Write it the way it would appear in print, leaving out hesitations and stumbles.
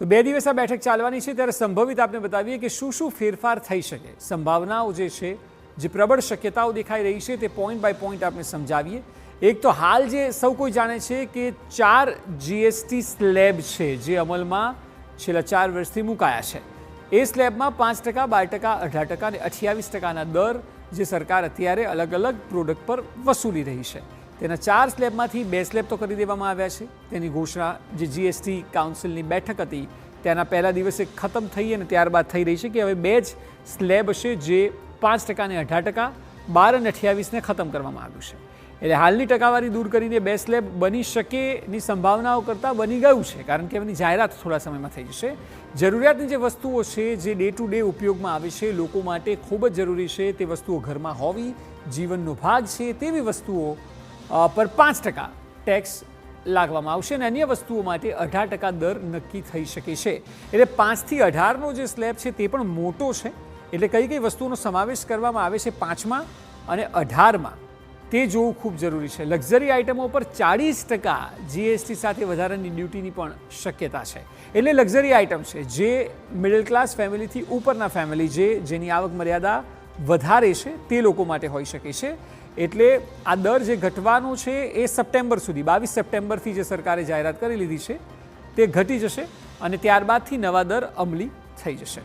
તો 2 દિવસ આ બેઠક ચાલવાની છે ત્યારે સંભવિત આપણે બતાવીએ કે શું શું ફેરફાર થઈ શકે, સંભાવનાઓ જે છે, જે પ્રબળ શક્યતાઓ દેખાઈ રહી છે તે પોઈન્ટ બાય પોઈન્ટ આપણે સમજાવીએ। એક તો હાલ જે સૌ કોઈ જાણે છે કે 4 જીએસટી સ્લેબ છે જે અમલમાં છેલ્લા 4 વર્ષથી મુકાયા છે। એ સ્લેબમાં 5%, 12%, 18% અને 28%ના દર જે સરકાર અત્યારે અલગ અલગ પ્રોડક્ટ પર વસૂલી રહી છે, તેના 4 સ્લેબમાંથી 2 સ્લેબ તો કરી દેવામાં આવ્યા છે। તેની ઘોષણા જે જીએસટી કાઉન્સિલની બેઠક હતી તેના પહેલા દિવસે ખતમ થઈ અને ત્યારબાદ થઈ રહી છે કે હવે 2 જ સ્લેબ હશે જે 5% અને 18%, 12 અને 28ને ખતમ કરવામાં આવ્યું છે। એટલે હાલની ટકાવારી દૂર કરીને 2 સ્લેબ બની શકેની સંભાવનાઓ કરતાં બની ગયું છે, કારણ કે એની જાહેરાત થોડા સમયમાં થઈ જશે। જરૂરિયાતની જે વસ્તુઓ છે જે ડે ટુ ડે ઉપયોગમાં આવે છે, લોકો માટે ખૂબ જ જરૂરી છે, તે વસ્તુઓ ઘરમાં હોવી જીવનનો ભાગ છે, તેવી વસ્તુઓ પર 5% ટેક્સ લાગવામાં આવશે અને અન્ય વસ્તુઓ માટે 18% દર નક્કી થઈ શકે છે। એટલે 5 થી 18નો જે સ્લેબ છે તે પણ મોટો છે। એટલે કઈ કઈ વસ્તુઓનો સમાવેશ કરવામાં આવે છે 5માં અને 18માં તે જોવું ખૂબ જરૂરી છે। લક્ઝરી આઇટમો પર 40% જીએસટી સાથે વધારાની ડ્યુટીની પણ શક્યતા છે। એટલે લક્ઝરી આઇટમ છે જે મિડલ ક્લાસ ફેમિલીથી ઉપરના ફેમિલી જેની આવક મર્યાદા વધારે છે તે લોકો માટે હોઈ શકે છે। એટલે આ દર જે ઘટવાનો છે એ સપ્ટેમ્બર સુધી, 22 સપ્ટેમ્બરથી જે સરકારે જાહેરાત કરી લીધી છે તે ઘટી જશે અને ત્યારબાદથી નવા દર અમલી થઈ જશે।